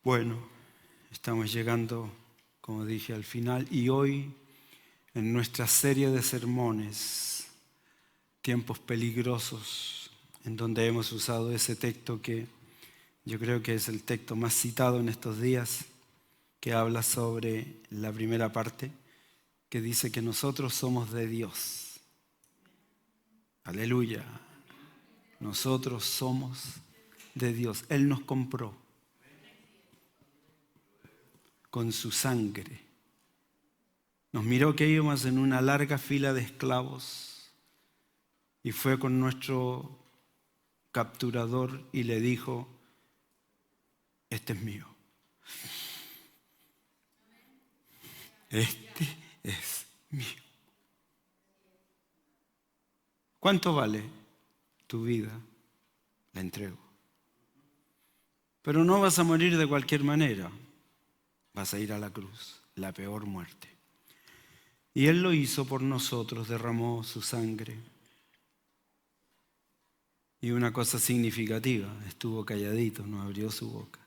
Bueno, estamos llegando, como dije, al final y hoy en nuestra serie de sermones, Tiempos Peligrosos, en donde hemos usado ese texto que yo creo que es el texto más citado en estos días, que habla sobre la primera parte, que dice que nosotros somos de Dios. Aleluya. Nosotros somos de Dios. Él nos compró con su sangre. Nos miró que íbamos en una larga fila de esclavos y fue con nuestro capturador y le dijo: este es mío. Este es mío. ¿Cuánto vale tu vida? La entrego. Pero no vas a morir de cualquier manera. Vas a ir a la cruz, la peor muerte. Y Él lo hizo por nosotros, derramó su sangre. Y una cosa significativa, estuvo calladito, no abrió su boca.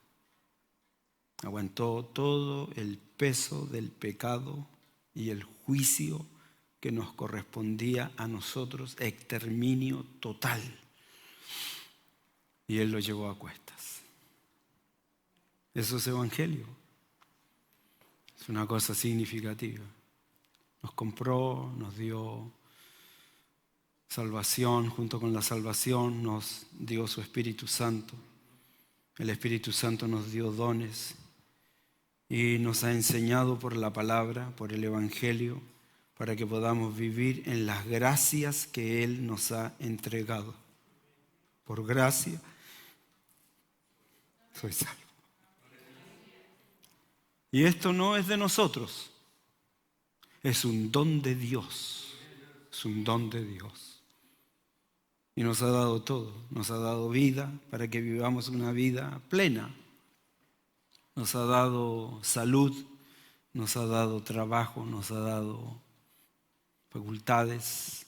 Aguantó todo el peso del pecado y el juicio que nos correspondía a nosotros, exterminio total. Y Él lo llevó a cuestas. Eso es evangelio. Es una cosa significativa. Nos compró, nos dio salvación, junto con la salvación nos dio su Espíritu Santo. El Espíritu Santo nos dio dones y nos ha enseñado por la palabra, por el Evangelio, para que podamos vivir en las gracias que Él nos ha entregado. Por gracia soy salvo. Y esto no es de nosotros, es un don de Dios, es un don de Dios. Y nos ha dado todo, nos ha dado vida para que vivamos una vida plena. Nos ha dado salud, nos ha dado trabajo, nos ha dado facultades,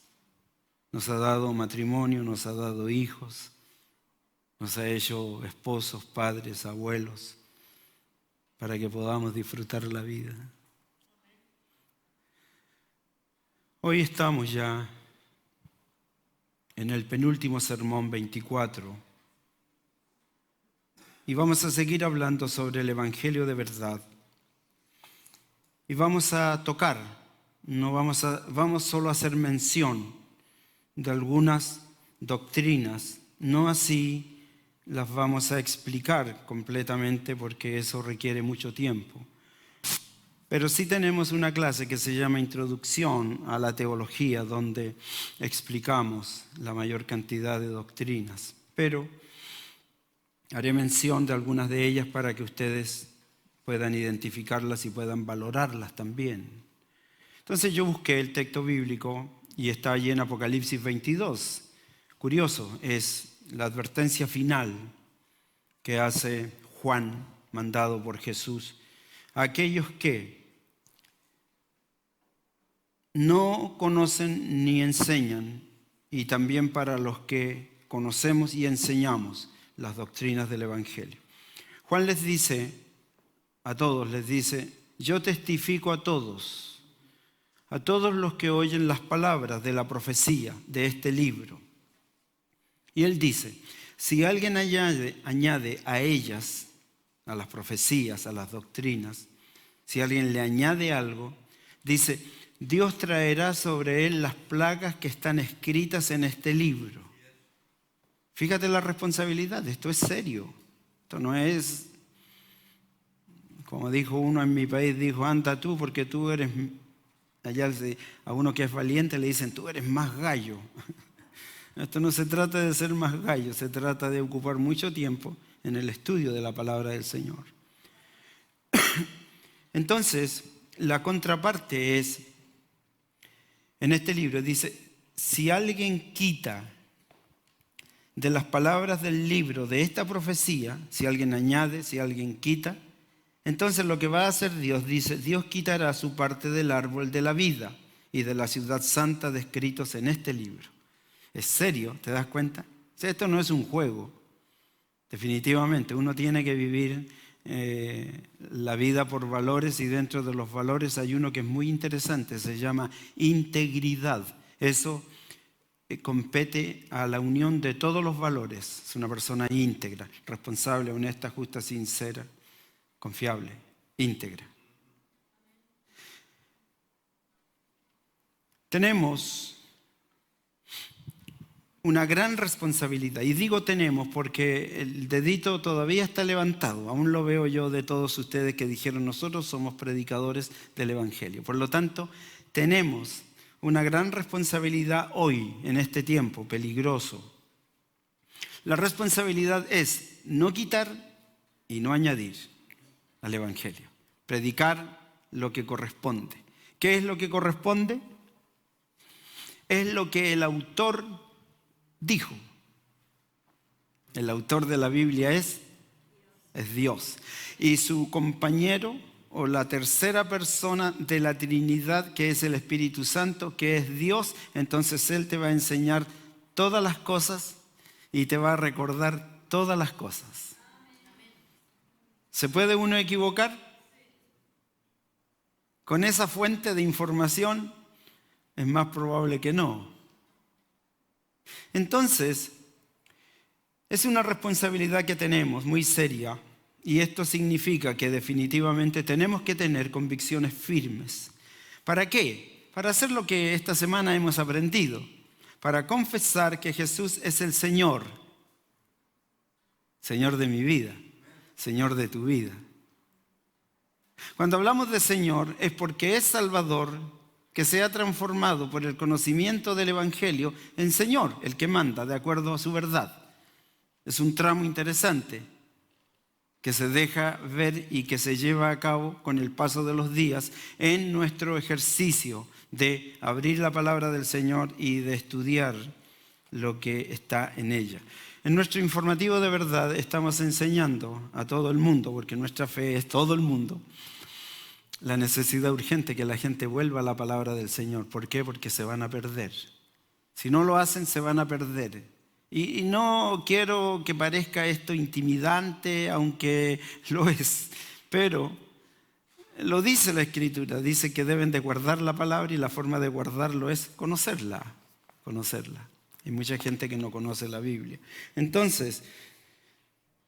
nos ha dado matrimonio, nos ha dado hijos, nos ha hecho esposos, padres, abuelos, para que podamos disfrutar la vida. Hoy estamos ya en el penúltimo sermón 24 y vamos a seguir hablando sobre el Evangelio de verdad. Y vamos a tocar, vamos solo a hacer mención de algunas doctrinas, no así las vamos a explicar completamente porque eso requiere mucho tiempo. Pero sí tenemos una clase que se llama Introducción a la Teología, donde explicamos la mayor cantidad de doctrinas. Pero haré mención de algunas de ellas para que ustedes puedan identificarlas y puedan valorarlas también. Entonces yo busqué el texto bíblico y está allí en Apocalipsis 22. Curioso, es la advertencia final que hace Juan, mandado por Jesús, a aquellos que no conocen ni enseñan, y también para los que conocemos y enseñamos las doctrinas del Evangelio. Juan les dice, a todos les dice: yo testifico a todos los que oyen las palabras de la profecía de este libro. Y él dice, si alguien añade a ellas, a las profecías, a las doctrinas, si alguien le añade algo, dice, Dios traerá sobre él las plagas que están escritas en este libro. Fíjate la responsabilidad, esto es serio. Esto no es, como dijo uno en mi país, dijo, anda tú porque tú eres, allá a uno que es valiente le dicen, tú eres más gallo. Esto no se trata de ser más gallo, se trata de ocupar mucho tiempo en el estudio de la palabra del Señor. Entonces, la contraparte es, en este libro dice, si alguien quita de las palabras del libro de esta profecía, si alguien añade, si alguien quita, entonces lo que va a hacer Dios, dice, Dios quitará su parte del árbol de la vida y de la ciudad santa descritos en este libro. ¿Es serio? ¿Te das cuenta? Esto no es un juego. Definitivamente, uno tiene que vivir la vida por valores, y dentro de los valores hay uno que es muy interesante, se llama integridad. Eso compete a la unión de todos los valores. Es una persona íntegra, responsable, honesta, justa, sincera, confiable, íntegra. Tenemos una gran responsabilidad, y digo tenemos porque el dedito todavía está levantado, aún lo veo yo de todos ustedes que dijeron nosotros somos predicadores del Evangelio. Por lo tanto, tenemos una gran responsabilidad hoy, en este tiempo peligroso. La responsabilidad es no quitar y no añadir al Evangelio. Predicar lo que corresponde. ¿Qué es lo que corresponde? Es lo que el autor dijo. El autor de la Biblia es Dios. Y su compañero o la tercera persona de la Trinidad, que es el Espíritu Santo, que es Dios, entonces Él te va a enseñar todas las cosas y te va a recordar todas las cosas. ¿Se puede uno equivocar? Con esa fuente de información es más probable que no. Entonces, es una responsabilidad que tenemos muy seria, y esto significa que definitivamente tenemos que tener convicciones firmes. ¿Para qué? Para hacer lo que esta semana hemos aprendido, para confesar que Jesús es el Señor, Señor de mi vida, Señor de tu vida. Cuando hablamos de Señor es porque es Salvador, que se ha transformado por el conocimiento del Evangelio en Señor, el que manda de acuerdo a su verdad. Es un tramo interesante que se deja ver y que se lleva a cabo con el paso de los días en nuestro ejercicio de abrir la palabra del Señor y de estudiar lo que está en ella. En nuestro informativo de verdad estamos enseñando a todo el mundo, porque nuestra fe es todo el mundo, la necesidad urgente que la gente vuelva a la palabra del Señor. ¿Por qué? Porque se van a perder. Si no lo hacen, se van a perder. Y no quiero que parezca esto intimidante, aunque lo es, pero lo dice la Escritura, dice que deben de guardar la palabra, y la forma de guardarlo es conocerla. Hay mucha gente que no conoce la Biblia. Entonces,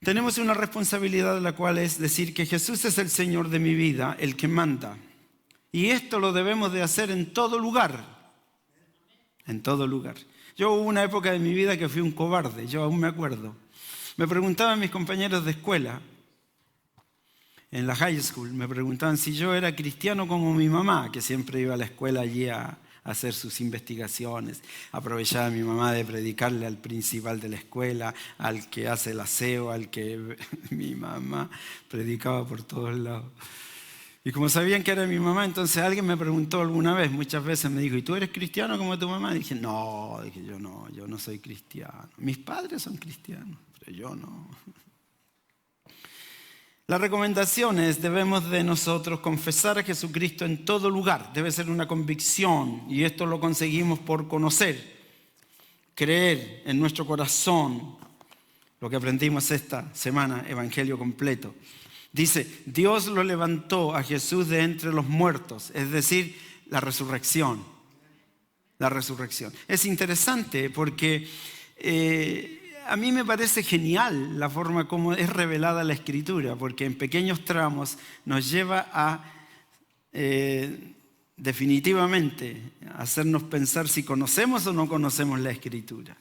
tenemos una responsabilidad, la cual es decir que Jesús es el Señor de mi vida, el que manda. Y esto lo debemos de hacer en todo lugar. En todo lugar. Yo hubo una época de mi vida que fui un cobarde, yo aún me acuerdo. Me preguntaban mis compañeros de escuela, en la high school, me preguntaban si yo era cristiano como mi mamá, que siempre iba a la escuela allí a hacer sus investigaciones. Aprovechaba a mi mamá de predicarle al principal de la escuela, al que hace el aseo, al que mi mamá predicaba por todos lados. Y como sabían que era mi mamá, entonces alguien me preguntó alguna vez, muchas veces me dijo, ¿y tú eres cristiano como tu mamá? Y dije, no, yo no soy cristiano. Mis padres son cristianos, pero yo no. La recomendación es, debemos de nosotros confesar a Jesucristo en todo lugar. Debe ser una convicción, y esto lo conseguimos por conocer, creer en nuestro corazón, lo que aprendimos esta semana, Evangelio completo. Dice, Dios lo levantó a Jesús de entre los muertos, es decir, la resurrección. La resurrección. Es interesante porque a mí me parece genial la forma como es revelada la Escritura, porque en pequeños tramos nos lleva a definitivamente hacernos pensar si conocemos o no conocemos la Escritura.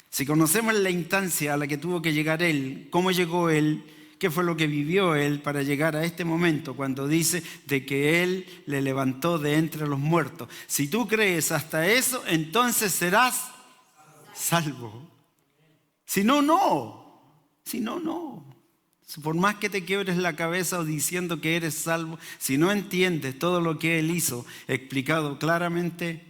Si conocemos la instancia a la que tuvo que llegar Él, cómo llegó Él, qué fue lo que vivió Él para llegar a este momento cuando dice de que Él le levantó de entre los muertos. Si tú crees hasta eso, entonces serás salvo. Si no, no. Si no, no. Por más que te quiebres la cabeza o diciendo que eres salvo, si no entiendes todo lo que Él hizo, explicado claramente,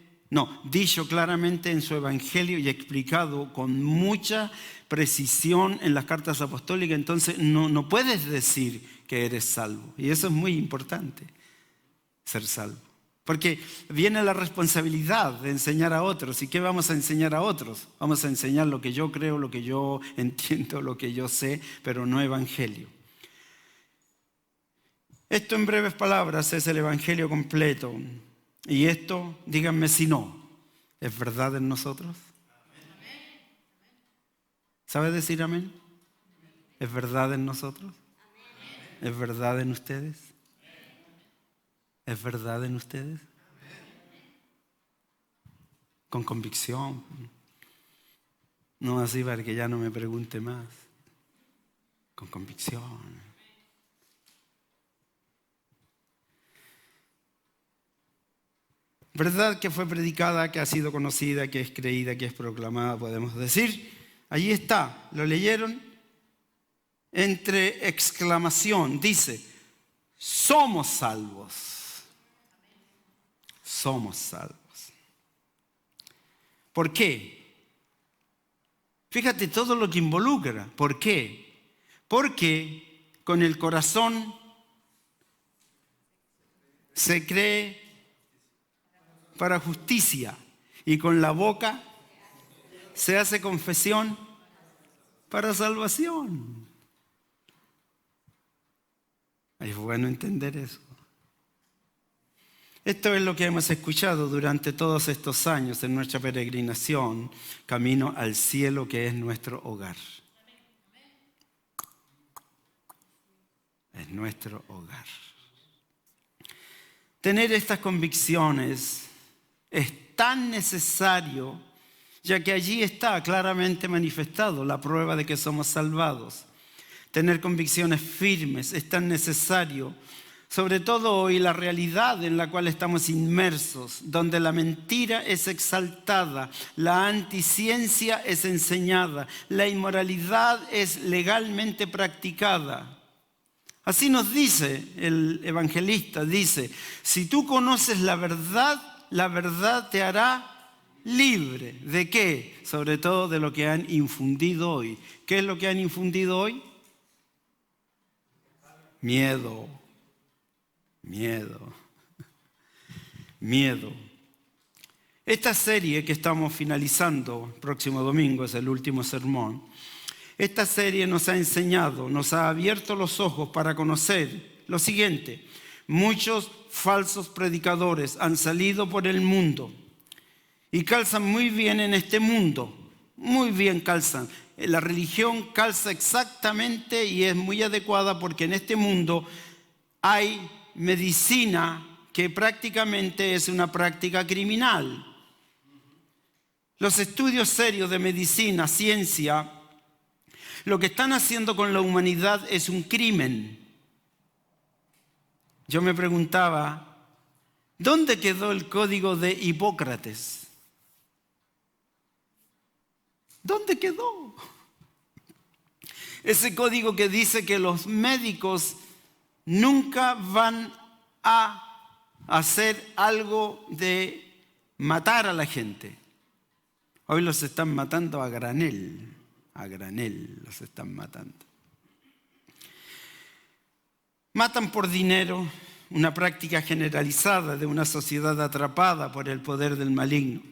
dicho claramente en su Evangelio y explicado con mucha precisión en las cartas apostólicas, entonces no puedes decir que eres salvo. Y eso es muy importante, ser salvo. Porque viene la responsabilidad de enseñar a otros. ¿Y qué vamos a enseñar a otros? Vamos a enseñar lo que yo creo, lo que yo entiendo, lo que yo sé, pero no Evangelio. Esto en breves palabras es el Evangelio completo. Y esto, díganme si no, ¿es verdad en nosotros? ¿Sabe decir amén? ¿Es verdad en nosotros? ¿Es verdad en ustedes? ¿Es verdad en ustedes? Con convicción. No así para que ya no me pregunte más. Con convicción. ¿Verdad que fue predicada, que ha sido conocida, que es creída, que es proclamada, podemos decir? Allí está, ¿lo leyeron? Entre exclamación, dice, somos salvos. Somos salvos. ¿Por qué? Fíjate todo lo que involucra. ¿Por qué? Porque con el corazón se cree para justicia y con la boca se hace confesión para salvación. Es bueno entender eso. Esto es lo que hemos escuchado durante todos estos años en nuestra peregrinación, camino al cielo que es nuestro hogar. Es nuestro hogar. Tener estas convicciones es tan necesario, ya que allí está claramente manifestado la prueba de que somos salvados. Tener convicciones firmes es tan necesario, sobre todo hoy la realidad en la cual estamos inmersos, donde la mentira es exaltada, la anticiencia es enseñada, la inmoralidad es legalmente practicada. Así nos dice el evangelista, dice, si tú conoces la verdad te hará libre. ¿De qué? Sobre todo de lo que han infundido hoy. ¿Qué es lo que han infundido hoy? Miedo. Esta serie que estamos finalizando, el próximo domingo es el último sermón, esta serie nos ha enseñado, nos ha abierto los ojos para conocer lo siguiente. Muchos falsos predicadores han salido por el mundo y calzan muy bien en este mundo, muy bien calzan. La religión calza exactamente y es muy adecuada porque en este mundo hay medicina que prácticamente es una práctica criminal. Los estudios serios de medicina, ciencia, lo que están haciendo con la humanidad es un crimen. Yo me preguntaba, ¿dónde quedó el código de Hipócrates? ¿Dónde quedó? Ese código que dice que los médicos nunca van a hacer algo de matar a la gente. Hoy los están matando a granel los están matando. Matan por dinero, una práctica generalizada de una sociedad atrapada por el poder del maligno.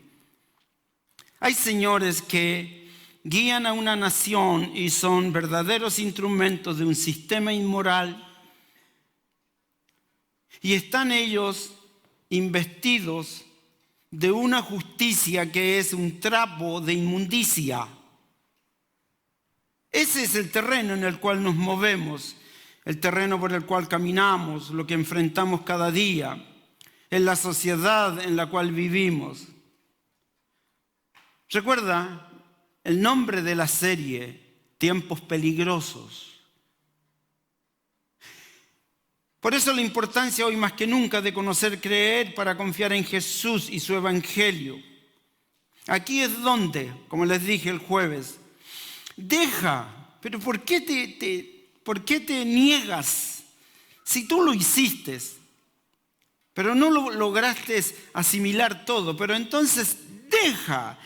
Hay señores que guían a una nación y son verdaderos instrumentos de un sistema inmoral y están ellos investidos de una justicia que es un trapo de inmundicia. Ese es el terreno en el cual nos movemos, el terreno por el cual caminamos, lo que enfrentamos cada día, en la sociedad en la cual vivimos. Recuerda el nombre de la serie, Tiempos Peligrosos. Por eso la importancia hoy más que nunca de conocer, creer para confiar en Jesús y su evangelio. Aquí es donde, como les dije el jueves, pero ¿por qué te niegas si tú lo hiciste? Pero no lo lograste asimilar todo, pero entonces deja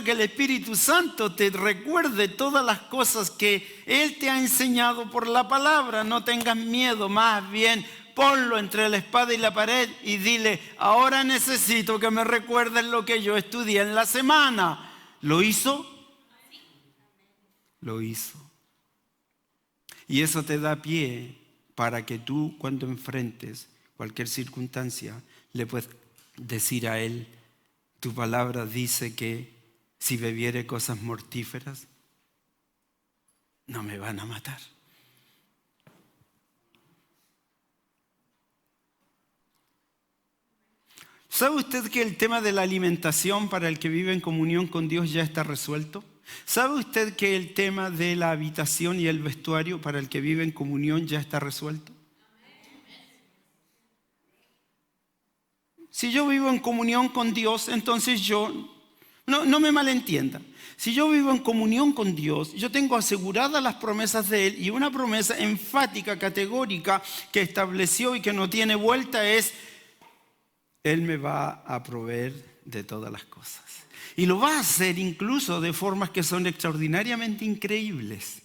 que el Espíritu Santo te recuerde todas las cosas que Él te ha enseñado por la palabra. No tengas miedo, más bien ponlo entre la espada y la pared y dile, ahora necesito que me recuerdes lo que yo estudié en la semana. ¿Lo hizo? Lo hizo. Y eso te da pie para que tú, cuando enfrentes cualquier circunstancia, le puedas decir a Él, tu palabra dice que si bebiere cosas mortíferas, no me van a matar. ¿Sabe usted que el tema de la alimentación para el que vive en comunión con Dios ya está resuelto? ¿Sabe usted que el tema de la habitación y el vestuario para el que vive en comunión ya está resuelto? Si yo vivo en comunión con Dios, entonces no me malentienda. Si yo vivo en comunión con Dios, yo tengo aseguradas las promesas de Él, y una promesa enfática, categórica, que estableció y que no tiene vuelta es: Él me va a proveer de todas las cosas. Y lo va a hacer incluso de formas que son extraordinariamente increíbles.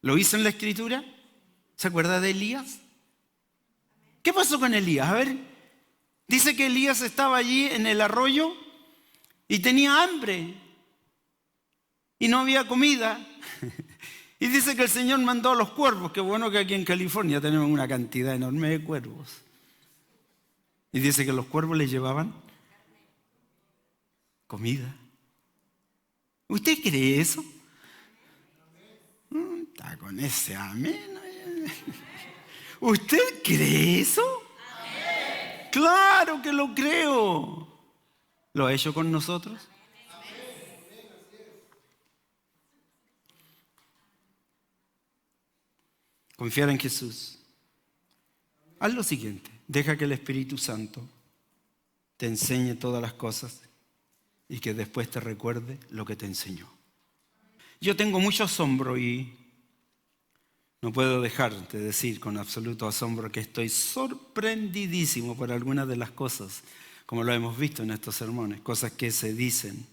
¿Lo hizo en la Escritura? ¿Se acuerda de Elías? ¿Qué pasó con Elías? A ver, dice que Elías estaba allí en el arroyo y tenía hambre y no había comida. Y dice que el Señor mandó a los cuervos. Qué bueno que aquí en California tenemos una cantidad enorme de cuervos. Y dice que los cuervos le llevaban comida. ¿Usted cree eso? Está con ese amén. ¿Usted cree eso? Amén. Claro que lo creo. ¿Lo ha hecho con nosotros? Confiar en Jesús. Haz lo siguiente: deja que el Espíritu Santo te enseñe todas las cosas y que después te recuerde lo que te enseñó. Yo tengo mucho asombro y no puedo dejar de decir con absoluto asombro que estoy sorprendidísimo por algunas de las cosas, como lo hemos visto en estos sermones, cosas que se dicen,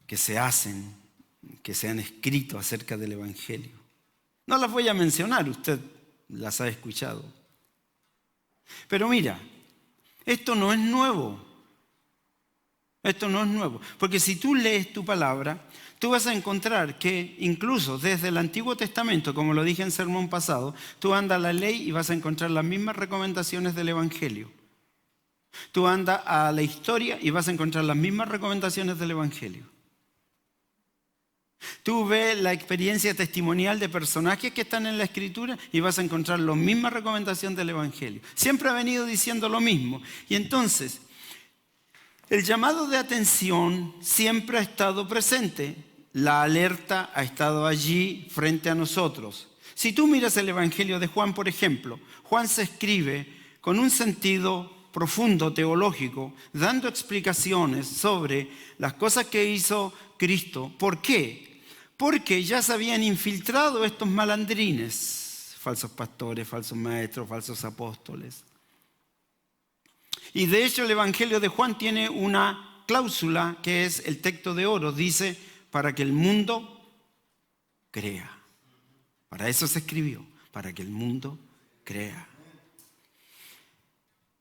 que se hacen, que se han escrito acerca del Evangelio. No las voy a mencionar, usted las ha escuchado. Pero mira, esto no es nuevo. Esto no es nuevo. Porque si tú lees tu palabra, tú vas a encontrar que incluso desde el Antiguo Testamento, como lo dije en el sermón pasado, tú andas a la ley y vas a encontrar las mismas recomendaciones del Evangelio. Tú andas a la historia y vas a encontrar las mismas recomendaciones del Evangelio. Tú ves la experiencia testimonial de personajes que están en la Escritura y vas a encontrar la misma recomendación del Evangelio. Siempre ha venido diciendo lo mismo. Y entonces, el llamado de atención siempre ha estado presente. La alerta ha estado allí frente a nosotros. Si tú miras el Evangelio de Juan, por ejemplo, Juan se escribe con un sentido profundo teológico, dando explicaciones sobre las cosas que hizo Cristo. ¿Por qué? Porque ya se habían infiltrado estos malandrines, falsos pastores, falsos maestros, falsos apóstoles. Y de hecho el Evangelio de Juan tiene una cláusula que es el texto de oro. Dice, para que el mundo crea. Para eso se escribió, para que el mundo crea.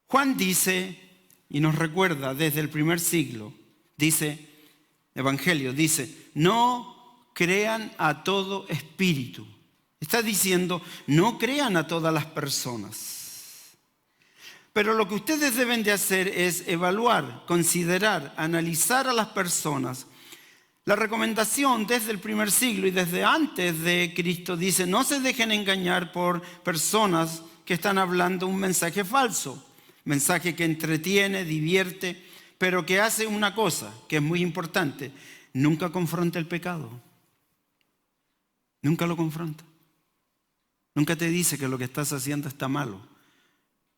Juan dice, y nos recuerda desde el primer siglo, dice, Evangelio, dice, no crean a todo espíritu. Está diciendo, no crean a todas las personas. Pero lo que ustedes deben de hacer es evaluar, considerar, analizar a las personas. La recomendación desde el primer siglo y desde antes de Cristo dice, no se dejen engañar por personas que están hablando un mensaje falso, mensaje que entretiene, divierte, pero que hace una cosa que es muy importante, nunca confronta el pecado. Nunca lo confronta. Nunca te dice que lo que estás haciendo está malo.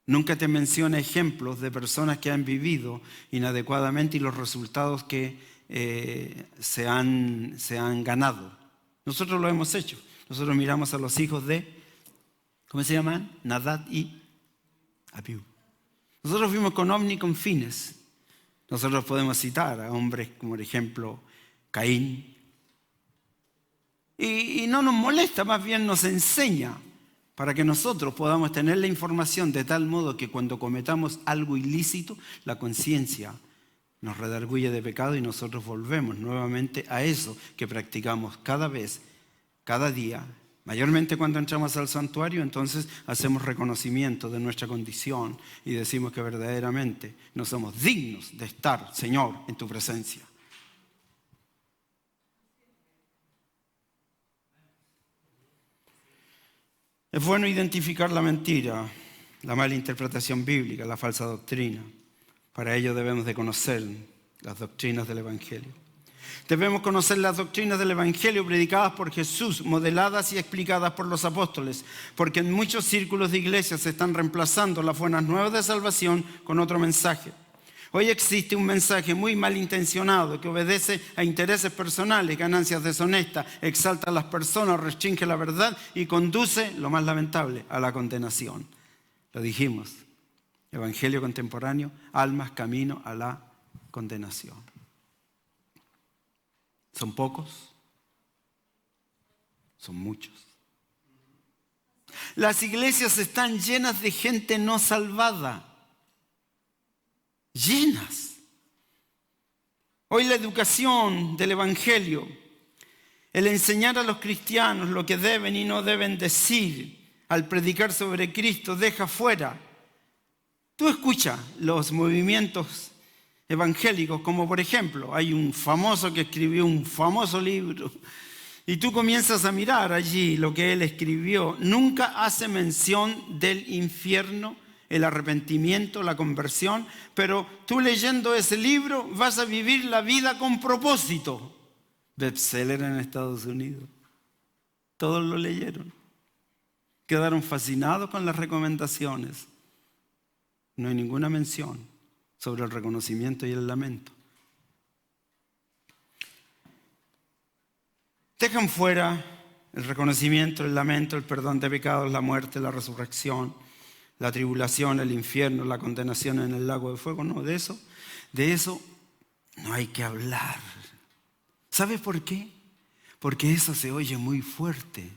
Nunca te menciona ejemplos de personas que han vivido inadecuadamente y los resultados que se han ganado. Nosotros lo hemos hecho. Nosotros miramos a los hijos de, ¿cómo se llaman? Nadab y Abiú. Nosotros fuimos con Omni con fines. Nosotros podemos citar a hombres como por ejemplo Caín. Y no nos molesta, más bien nos enseña para que nosotros podamos tener la información de tal modo que cuando cometamos algo ilícito, la conciencia nos redarguye de pecado y nosotros volvemos nuevamente a eso que practicamos cada vez, cada día, Mayormente cuando entramos al santuario, entonces hacemos reconocimiento de nuestra condición y decimos que verdaderamente no somos dignos de estar, Señor, en tu presencia. Es bueno identificar la mentira, la mala interpretación bíblica, la falsa doctrina. Para ello debemos de conocer las doctrinas del Evangelio. Debemos conocer las doctrinas del Evangelio predicadas por Jesús, modeladas y explicadas por los apóstoles, porque en muchos círculos de iglesias se están reemplazando las buenas nuevas de salvación con otro mensaje. Hoy existe un mensaje muy malintencionado que obedece a intereses personales, ganancias deshonestas, exalta a las personas, restringe la verdad y conduce, lo más lamentable, a la condenación. Lo dijimos, Evangelio contemporáneo, almas camino a la condenación. ¿Son pocos? Son muchos. Las iglesias están llenas de gente no salvada. Llenas. Hoy la educación del Evangelio, el enseñar a los cristianos lo que deben y no deben decir al predicar sobre Cristo, deja fuera. Tú escucha los movimientos evangélicos, como por ejemplo, hay un famoso que escribió un famoso libro y tú comienzas a mirar allí lo que él escribió. Nunca hace mención del infierno, el arrepentimiento, la conversión, pero tú leyendo ese libro vas a vivir la vida con propósito. Bestseller en Estados Unidos. Todos lo leyeron. Quedaron fascinados con las recomendaciones. No hay ninguna mención sobre el reconocimiento y el lamento. Dejan fuera el reconocimiento, el lamento, el perdón de pecados, la muerte, la resurrección, la tribulación, el infierno, la condenación en el lago de fuego. No, de eso no hay que hablar. ¿Sabes por qué? Porque eso se oye muy fuerte.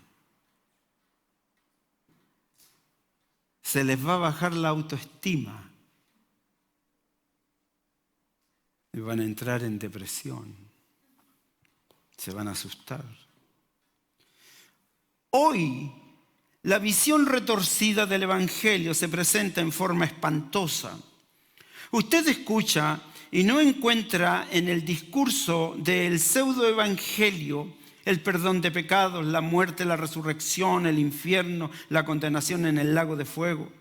Se les va a bajar la autoestima. Y van a entrar en depresión. Se van a asustar. Hoy, la visión retorcida del Evangelio se presenta en forma espantosa. Usted escucha y no encuentra en el discurso del pseudoevangelio el perdón de pecados, la muerte, la resurrección, el infierno, la condenación en el lago de fuego.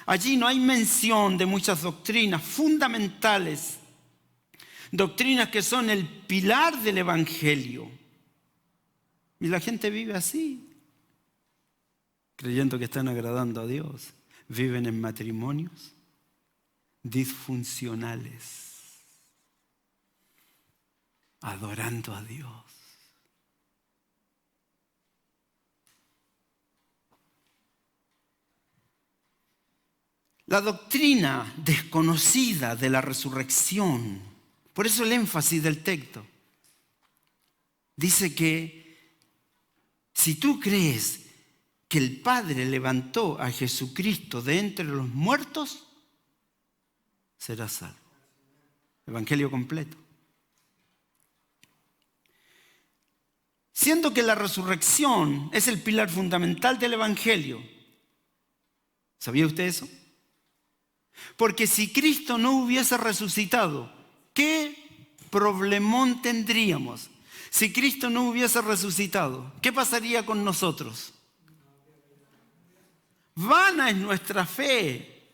Allí no hay mención de muchas doctrinas fundamentales, doctrinas que son el pilar del Evangelio. Y la gente vive así, creyendo que están agradando a Dios. Viven en matrimonios disfuncionales, adorando a Dios. La doctrina desconocida de la resurrección, por eso el énfasis del texto, dice que si tú crees que el Padre levantó a Jesucristo de entre los muertos, serás salvo. Evangelio completo. Siendo que la resurrección es el pilar fundamental del Evangelio. ¿Sabía usted eso? Porque si Cristo no hubiese resucitado, ¿qué problemón tendríamos? Si Cristo no hubiese resucitado, ¿qué pasaría con nosotros? Vana es nuestra fe.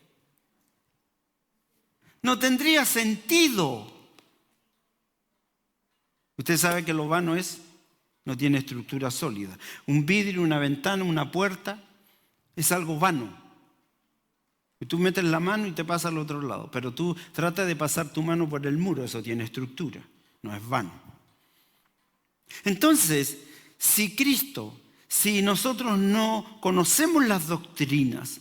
No tendría sentido. Usted sabe que lo vano no tiene estructura sólida. Un vidrio, una ventana, una puerta es algo vano. Y tú metes la mano y te pasa al otro lado, pero tú tratas de pasar tu mano por el muro, eso tiene estructura, no es vano. Entonces, si nosotros no conocemos las doctrinas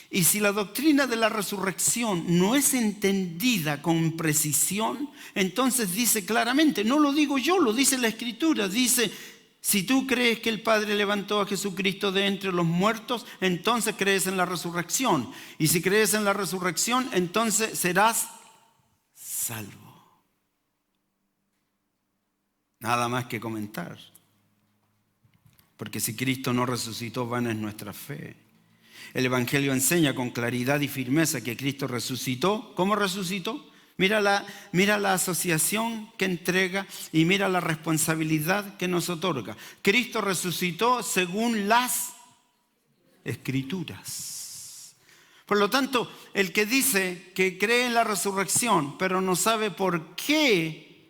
y si la doctrina de la resurrección no es entendida con precisión, entonces dice claramente, no lo digo yo, lo dice la Escritura, dice: si tú crees que el Padre levantó a Jesucristo de entre los muertos, entonces crees en la resurrección. Y si crees en la resurrección, entonces serás salvo. Nada más que comentar. porque si Cristo no resucitó, vana es nuestra fe. El Evangelio enseña con claridad y firmeza que Cristo resucitó. ¿Cómo resucitó? Mira la asociación que entrega y mira la responsabilidad que nos otorga. Cristo resucitó según las Escrituras. Por lo tanto, el que dice que cree en la resurrección, pero no sabe por qué,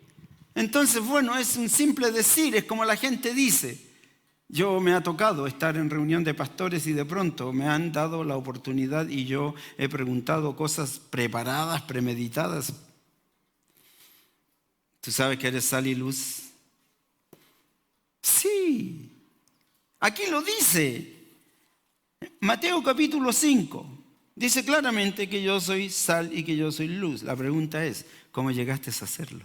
entonces, bueno, es un simple decir, es como la gente dice. Yo me ha tocado estar en reunión de pastores y de pronto me han dado la oportunidad y yo he preguntado cosas preparadas, premeditadas. ¿Tú sabes que eres sal y luz? Sí, aquí lo dice. Mateo capítulo 5 dice claramente que yo soy sal y que yo soy luz. La pregunta es, ¿cómo llegaste a hacerlo?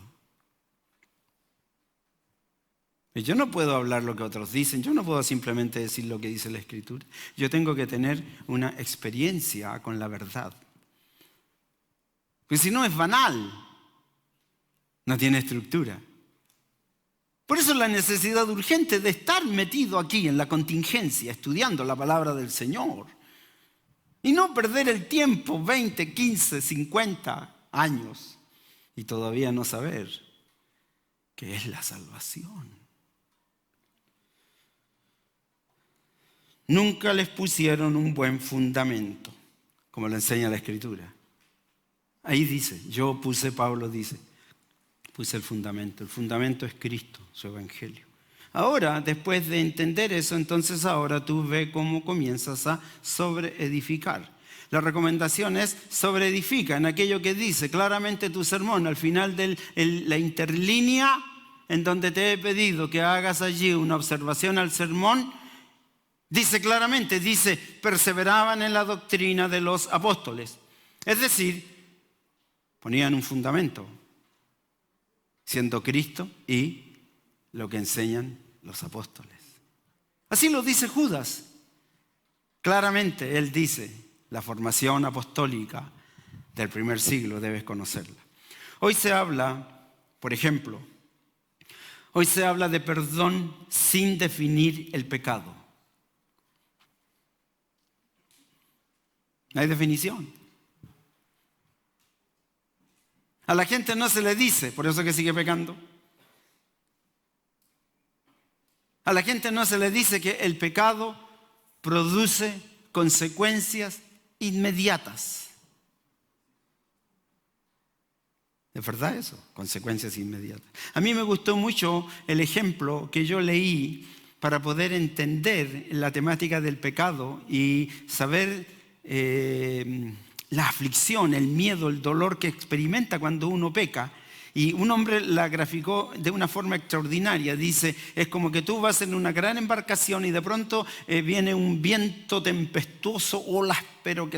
Yo no puedo hablar lo que otros dicen, yo no puedo simplemente decir lo que dice la Escritura. Yo tengo que tener una experiencia con la verdad. Porque si no es banal, no tiene estructura. Por eso la necesidad urgente de estar metido aquí en la contingencia, estudiando la palabra del Señor. Y no perder el tiempo, 20, 15, 50 años, y todavía no saber qué es la salvación. Nunca les pusieron un buen fundamento, como lo enseña la Escritura. Ahí dice, Pablo dice, puse el fundamento. El fundamento es Cristo, su Evangelio. Ahora, después de entender eso, entonces ahora tú ve cómo comienzas a sobreedificar. La recomendación es sobreedifica en aquello que dice claramente tu sermón. Al final de la interlínea en donde te he pedido que hagas allí una observación al sermón, dice claramente, perseveraban en la doctrina de los apóstoles. Es decir, ponían un fundamento, siendo Cristo y lo que enseñan los apóstoles. Así lo dice Judas. Claramente él dice, la formación apostólica del primer siglo debes conocerla. Hoy se habla, por ejemplo, de perdón sin definir el pecado. No hay definición. A la gente no se le dice, por eso que sigue pecando. A la gente no se le dice que el pecado produce consecuencias inmediatas. ¿Es verdad eso? Consecuencias inmediatas. A mí me gustó mucho el ejemplo que yo leí para poder entender la temática del pecado y saber la aflicción, el miedo, el dolor que experimenta cuando uno peca. Y un hombre la graficó de una forma extraordinaria. Dice, es como que tú vas en una gran embarcación y de pronto viene un viento tempestuoso, olas pero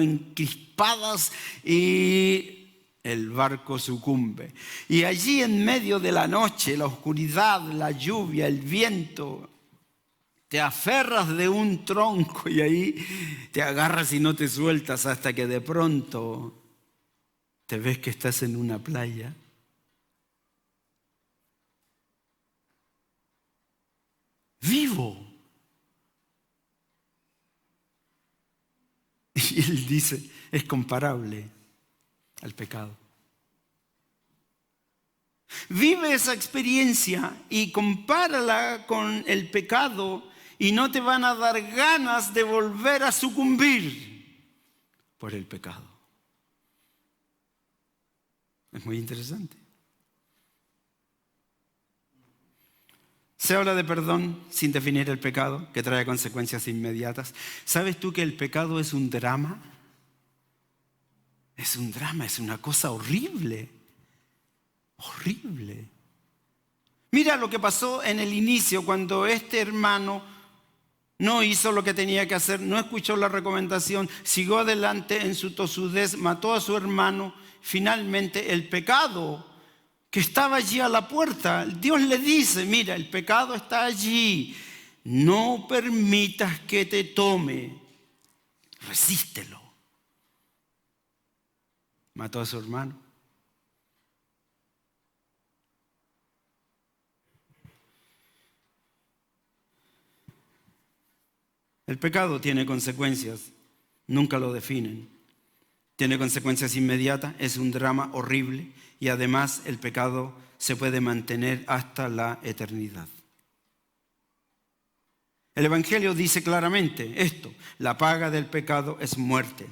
encrispadas y el barco sucumbe. Y allí en medio de la noche, la oscuridad, la lluvia, el viento, te aferras de un tronco y ahí te agarras y no te sueltas hasta que de pronto te ves que estás en una playa. Vivo. Y él dice, es comparable al pecado. Vive esa experiencia y compárala con el pecado y no te van a dar ganas de volver a sucumbir por el pecado. Es muy interesante. Se habla de perdón sin definir el pecado, que trae consecuencias inmediatas. ¿Sabes tú que el pecado es un drama? Es un drama, es una cosa horrible. Horrible. Mira lo que pasó en el inicio cuando este hermano no hizo lo que tenía que hacer, no escuchó la recomendación, siguió adelante en su tosudez, mató a su hermano. Finalmente el pecado que estaba allí a la puerta, Dios le dice, mira, el pecado está allí, no permitas que te tome, resístelo. Mató a su hermano. El pecado tiene consecuencias, nunca lo definen. Tiene consecuencias inmediatas, es un drama horrible y además el pecado se puede mantener hasta la eternidad. El Evangelio dice claramente esto: la paga del pecado es muerte.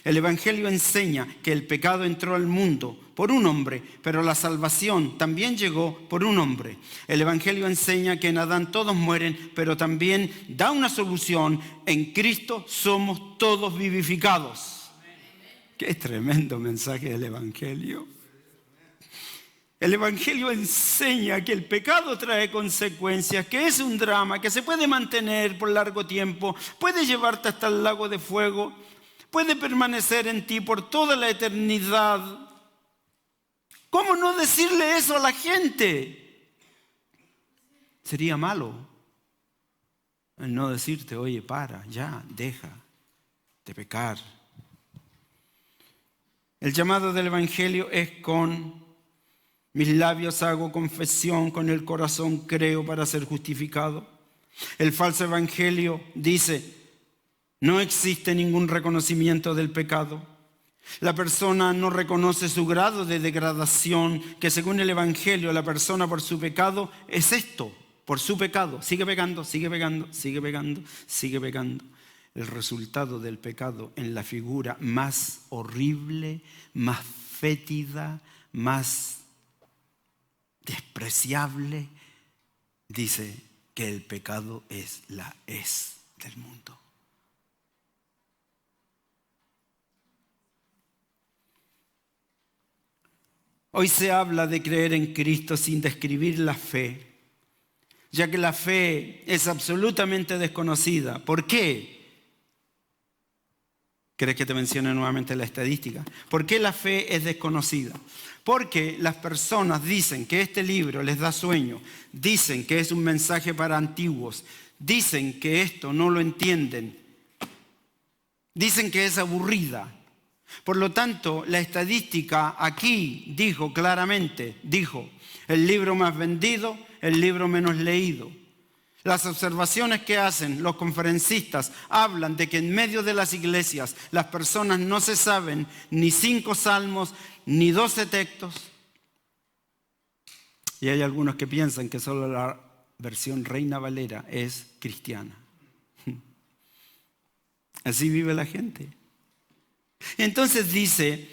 El Evangelio enseña que el pecado entró al mundo por un hombre, pero la salvación también llegó por un hombre. El Evangelio enseña que en Adán todos mueren, pero también da una solución: en Cristo somos todos vivificados. Qué tremendo mensaje del Evangelio. El Evangelio enseña que el pecado trae consecuencias, que es un drama, que se puede mantener por largo tiempo, puede llevarte hasta el lago de fuego, puede permanecer en ti por toda la eternidad. ¿Cómo no decirle eso a la gente? Sería malo el no decirte: oye, para, ya, deja de pecar. El llamado del Evangelio es: con mis labios hago confesión, con el corazón creo para ser justificado. El falso evangelio dice: no existe ningún reconocimiento del pecado. La persona no reconoce su grado de degradación, que según el evangelio la persona por su pecado es esto, por su pecado. Sigue pecando, sigue pecando, sigue pecando, sigue pecando. El resultado del pecado en la figura más horrible, más fétida, más despreciable, dice que el pecado es la hez del mundo. Hoy se habla de creer en Cristo sin describir la fe, ya que la fe es absolutamente desconocida. ¿Por qué? ¿Querés que te mencione nuevamente la estadística? ¿Por qué la fe es desconocida? Porque las personas dicen que este libro les da sueño, dicen que es un mensaje para antiguos, dicen que esto no lo entienden, dicen que es aburrida. Por lo tanto, la estadística aquí dijo claramente, el libro más vendido, el libro menos leído. Las observaciones que hacen los conferencistas hablan de que en medio de las iglesias las personas no se saben ni 5 salmos ni 12 textos. Y hay algunos que piensan que solo la versión Reina Valera es cristiana. Así vive la gente. Entonces dice,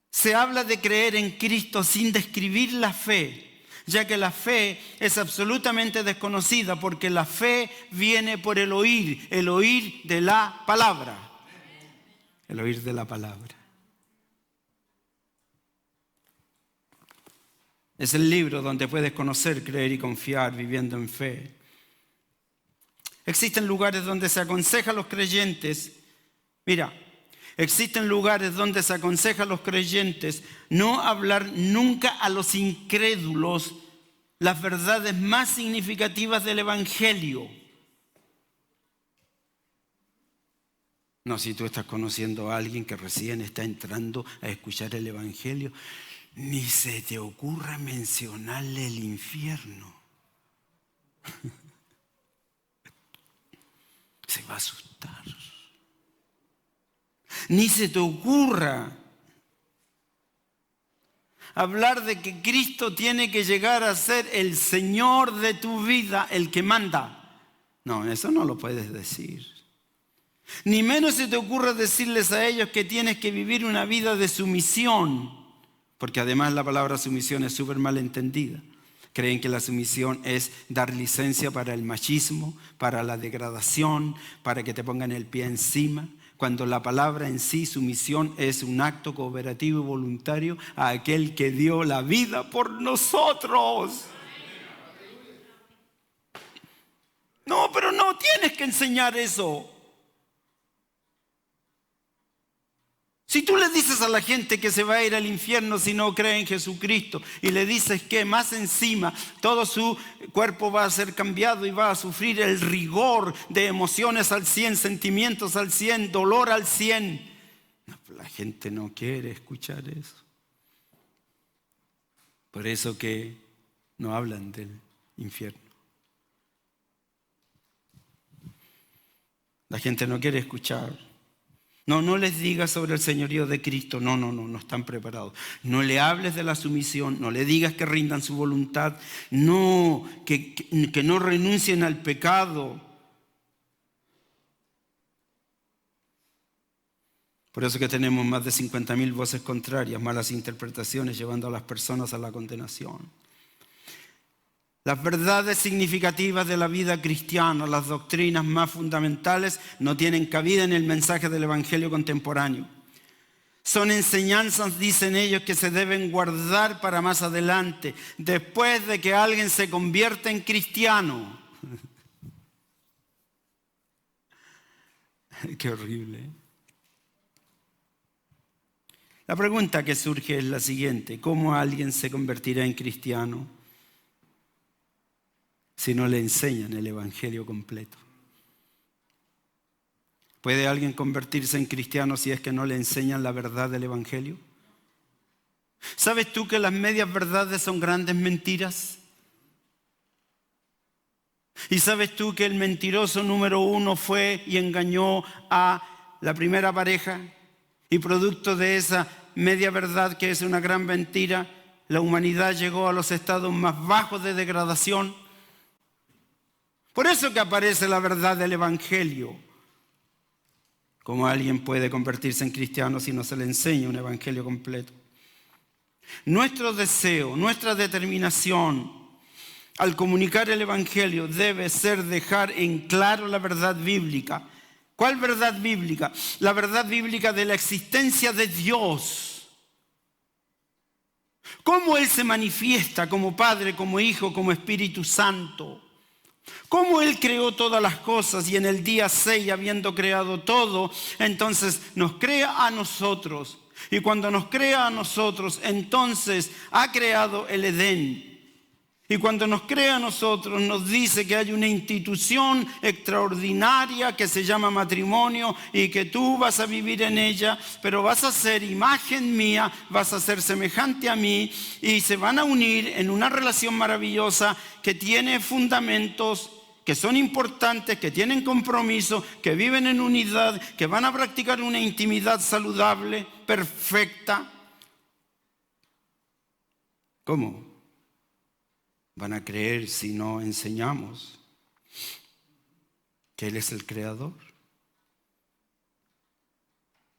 se habla de creer en Cristo sin describir la fe, ya que la fe es absolutamente desconocida, porque la fe viene por el oír de la palabra. El oír de la palabra. Es el libro donde puedes conocer, creer y confiar viviendo en fe. Existen lugares donde se aconseja a los creyentes, existen lugares donde se aconseja a los creyentes no hablar nunca a los incrédulos las verdades más significativas del Evangelio. No, si tú estás conociendo a alguien que recién está entrando a escuchar el Evangelio, ni se te ocurra mencionarle el infierno. Se va a asustar. Ni se te ocurra hablar de que Cristo tiene que llegar a ser el Señor de tu vida, el que manda. No, eso no lo puedes decir. Ni menos se te ocurra decirles a ellos que tienes que vivir una vida de sumisión, porque además la palabra sumisión es súper mal entendida. Creen que la sumisión es dar licencia para el machismo, para la degradación, para que te pongan el pie encima, cuando la palabra en sí, sumisión, es un acto cooperativo y voluntario a aquel que dio la vida por nosotros. No, pero no tienes que enseñar eso. Si tú le dices a la gente que se va a ir al infierno si no cree en Jesucristo y le dices que más encima todo su cuerpo va a ser cambiado y va a sufrir el rigor de emociones al 100, sentimientos al 100, dolor al 100, la gente no quiere escuchar eso. Por eso que no hablan del infierno. La gente no quiere escuchar. No les digas sobre el señorío de Cristo. No están preparados. No le hables de la sumisión. No le digas que rindan su voluntad. No, que no renuncien al pecado. Por eso que tenemos más de 50.000 voces contrarias, malas interpretaciones, llevando a las personas a la condenación. Las verdades significativas de la vida cristiana, las doctrinas más fundamentales, no tienen cabida en el mensaje del Evangelio contemporáneo. Son enseñanzas, dicen ellos, que se deben guardar para más adelante, después de que alguien se convierta en cristiano. Qué horrible, ¿eh? La pregunta que surge es la siguiente: ¿cómo alguien se convertirá en cristiano si no le enseñan el Evangelio completo? ¿Puede alguien convertirse en cristiano si es que no le enseñan la verdad del Evangelio? ¿Sabes tú que las medias verdades son grandes mentiras? ¿Y sabes tú que el mentiroso número 1 fue y engañó a la primera pareja? Y producto de esa media verdad, que es una gran mentira, la humanidad llegó a los estados más bajos de degradación. Por eso que aparece la verdad del Evangelio. ¿Cómo alguien puede convertirse en cristiano si no se le enseña un Evangelio completo? Nuestro deseo, nuestra determinación al comunicar el Evangelio debe ser dejar en claro la verdad bíblica. ¿Cuál verdad bíblica? La verdad bíblica de la existencia de Dios. Cómo Él se manifiesta como Padre, como Hijo, como Espíritu Santo. Cómo Él creó todas las cosas y en el día 6, habiendo creado todo, entonces nos crea a nosotros. Y cuando nos crea a nosotros, entonces ha creado el Edén. Y cuando nos crea a nosotros, nos dice que hay una institución extraordinaria que se llama matrimonio y que tú vas a vivir en ella, pero vas a ser imagen mía, vas a ser semejante a mí y se van a unir en una relación maravillosa que tiene fundamentos, que son importantes, que tienen compromiso, que viven en unidad, que van a practicar una intimidad saludable, perfecta. ¿Cómo van a creer si no enseñamos que Él es el creador?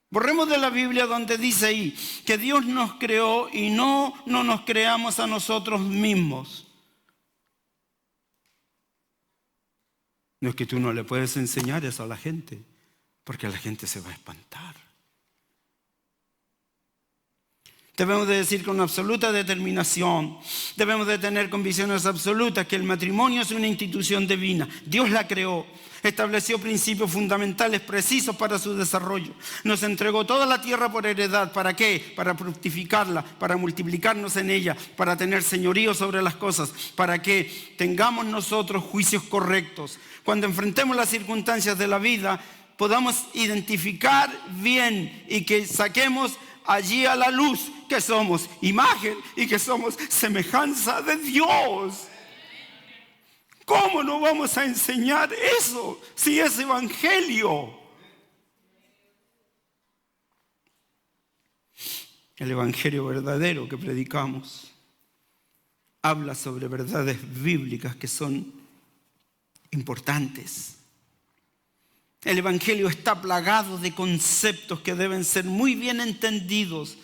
Borremos de la Biblia donde dice ahí que Dios nos creó y no nos creamos a nosotros mismos. No es que tú no le puedes enseñar eso a la gente, porque la gente se va a espantar. Debemos de decir con absoluta determinación, debemos de tener convicciones absolutas que el matrimonio es una institución divina. Dios la creó, estableció principios fundamentales precisos para su desarrollo. Nos entregó toda la tierra por heredad. ¿Para qué? Para fructificarla, para multiplicarnos en ella, para tener señorío sobre las cosas, para que tengamos nosotros juicios correctos. Cuando enfrentemos las circunstancias de la vida, podamos identificar bien y que saquemos allí a la luz que somos imagen y que somos semejanza de Dios. ¿Cómo no vamos a enseñar eso si es evangelio? El evangelio verdadero que predicamos habla sobre verdades bíblicas que son importantes. El Evangelio está plagado de conceptos que deben ser muy bien entendidos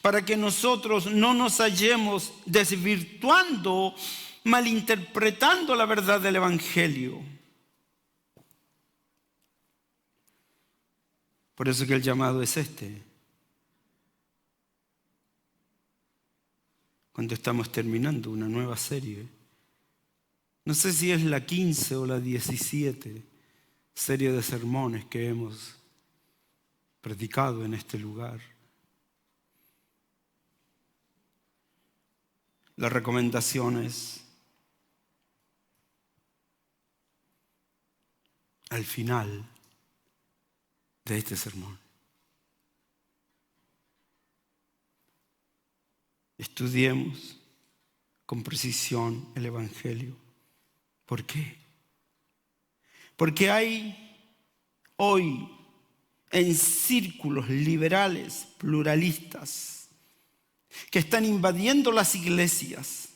para que nosotros no nos hallemos desvirtuando, malinterpretando la verdad del Evangelio. Por eso que el llamado es este. Cuando estamos terminando una nueva serie, no sé si es la 15 o la 17, serie de sermones que hemos predicado en este lugar. La recomendación es al final de este sermón: estudiemos con precisión el Evangelio. ¿Por qué? Porque hay hoy en círculos liberales, pluralistas, que están invadiendo las iglesias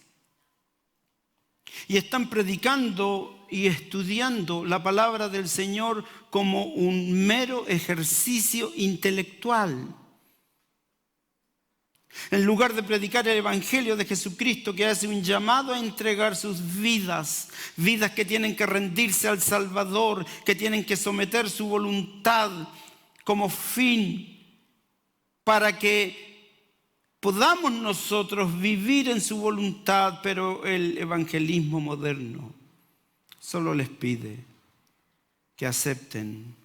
y están predicando y estudiando la palabra del Señor como un mero ejercicio intelectual. En lugar de predicar el Evangelio de Jesucristo, que hace un llamado a entregar sus vidas, vidas que tienen que rendirse al Salvador, que tienen que someter su voluntad como fin para que podamos nosotros vivir en su voluntad. Pero el evangelismo moderno solo les pide que acepten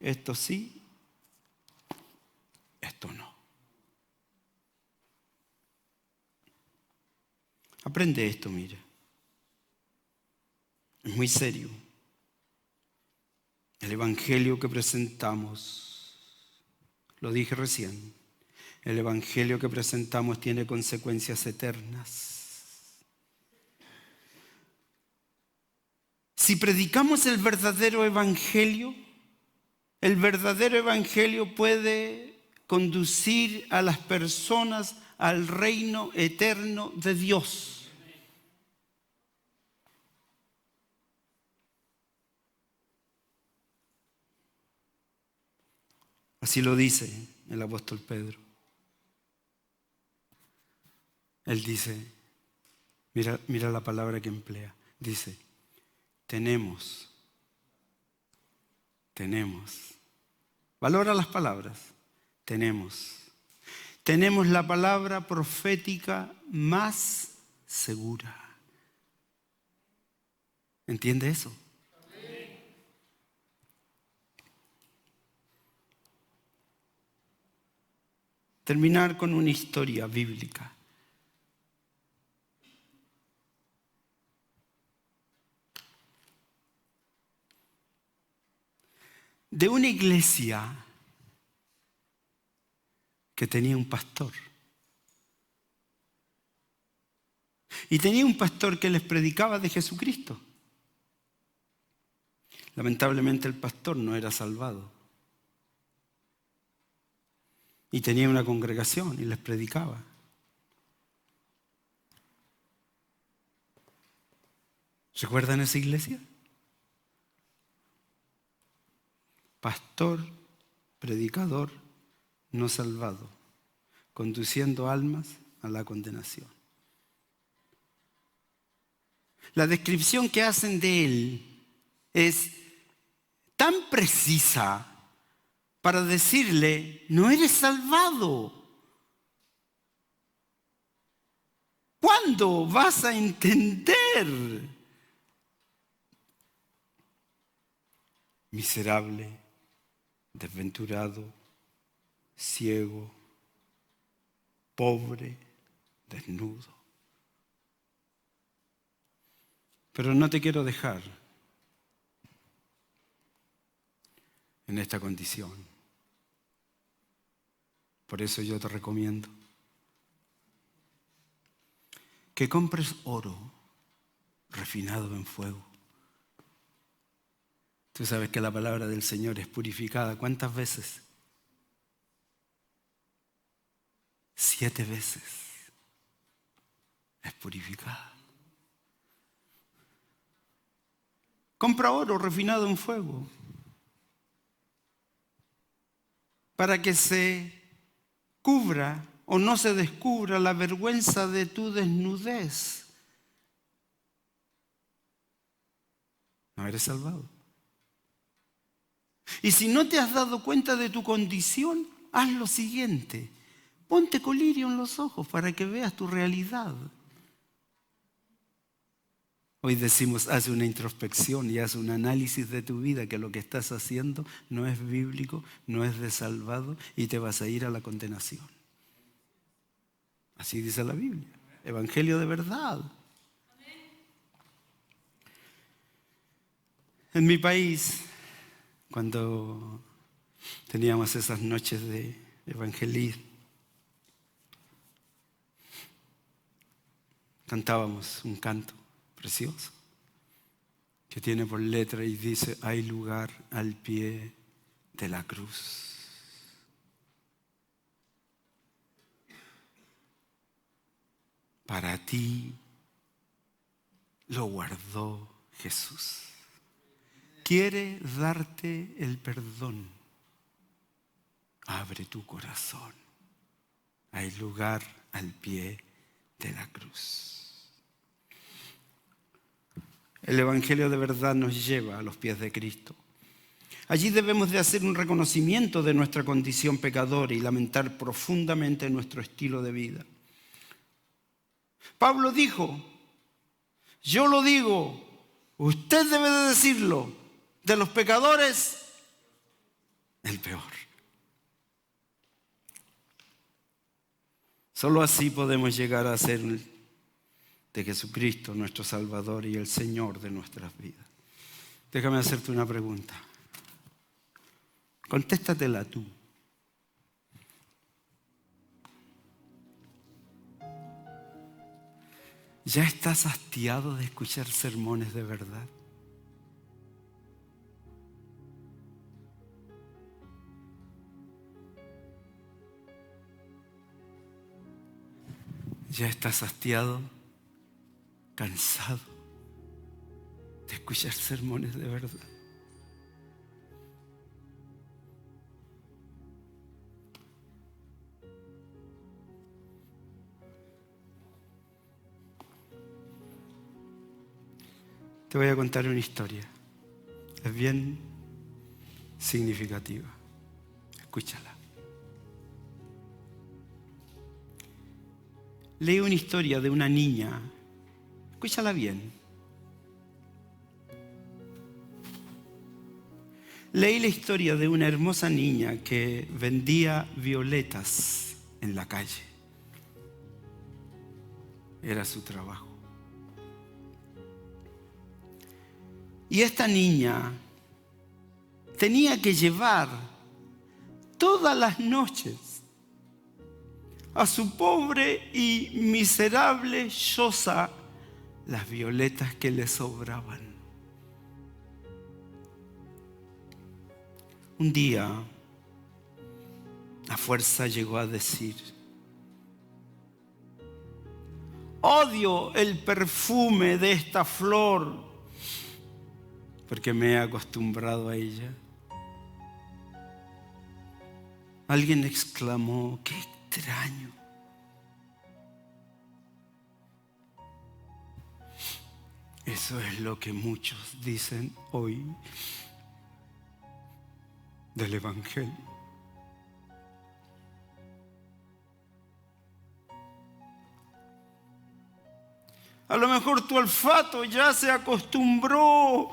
esto sí, esto no. Aprende esto, mira. Es muy serio. El evangelio que presentamos, lo dije recién, el evangelio que presentamos tiene consecuencias eternas. Si predicamos el verdadero evangelio puede conducir a las personas al reino eterno de Dios. Así lo dice el apóstol Pedro. Él dice, mira la palabra que emplea. Dice, tenemos. Valora las palabras. Tenemos la palabra profética más segura. ¿Entiende eso? Terminar con una historia bíblica. De una iglesia que tenía un pastor. Y tenía un pastor que les predicaba de Jesucristo. Lamentablemente el pastor no era salvado. Y tenía una congregación y les predicaba. ¿Recuerdan esa iglesia? Pastor, predicador, no salvado, conduciendo almas a la condenación. La descripción que hacen de él es tan precisa para decirle, no eres salvado. ¿Cuándo vas a entender? Miserable, desventurado, ciego, pobre, desnudo. Pero no te quiero dejar en esta condición. Por eso yo te recomiendo que compres oro refinado en fuego. Tú sabes que la palabra del Señor es purificada. ¿Cuántas veces? 7 veces es purificada. Compra oro refinado en fuego para que se cubra o no se descubra la vergüenza de tu desnudez. No eres salvado. Y si no te has dado cuenta de tu condición, haz lo siguiente. Ponte colirio en los ojos para que veas tu realidad. Hoy decimos, haz una introspección y haz un análisis de tu vida, que lo que estás haciendo no es bíblico, no es de salvado y te vas a ir a la condenación. Así dice la Biblia. Evangelio de verdad. En mi país, cuando teníamos esas noches de evangelismo, cantábamos un canto precioso. que tiene por letra y dice: hay lugar al pie de la cruz. Para ti lo guardó Jesús. Quiere darte el perdón. Abre tu corazón. Hay lugar al pie de la cruz. El Evangelio de verdad nos lleva a los pies de Cristo. Allí debemos de hacer un reconocimiento de nuestra condición pecadora y lamentar profundamente nuestro estilo de vida. Pablo dijo: yo lo digo, usted debe de decirlo, de los pecadores, el peor. Solo así podemos llegar a ser de Jesucristo nuestro Salvador y el Señor de nuestras vidas. Déjame hacerte una pregunta. Contéstatela tú. ¿Ya estás hastiado de escuchar sermones de verdad? ¿Ya estás hastiado, cansado de escuchar sermones de verdad? Te voy a contar una historia. Es bien significativa. Escúchala. Leí una historia de una niña. Escúchala bien. Leí la historia de una hermosa niña que vendía violetas en la calle. Era su trabajo. Y esta niña tenía que llevar todas las noches a su pobre y miserable choza las violetas que le sobraban. Un día, a fuerza llegó a decir: odio el perfume de esta flor porque me he acostumbrado a ella. Alguien exclamó: ¡qué extraño! Eso es lo que muchos dicen hoy del Evangelio. A lo mejor tu olfato ya se acostumbró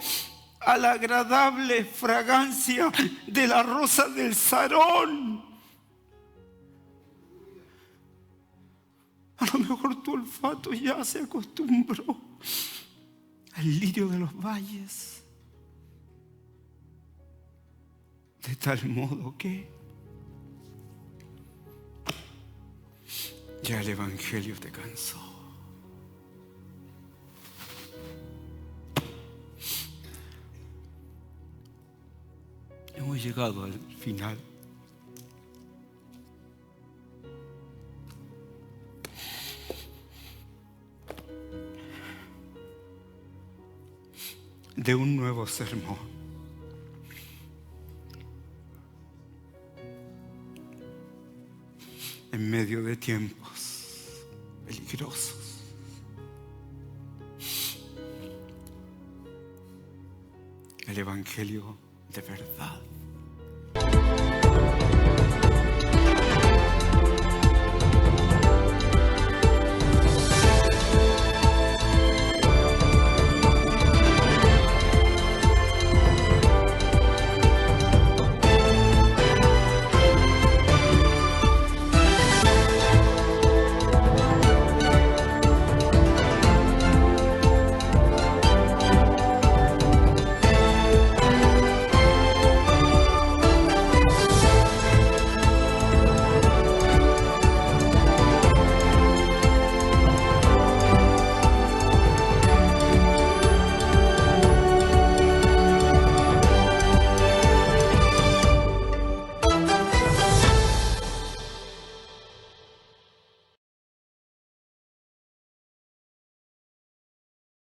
a la agradable fragancia de la rosa del Sarón. A lo mejor tu olfato ya se acostumbró al lirio de los valles. De tal modo que ya el Evangelio te cansó. Hemos llegado al final. De un nuevo sermón. En medio de tiempos peligrosos. El Evangelio de verdad.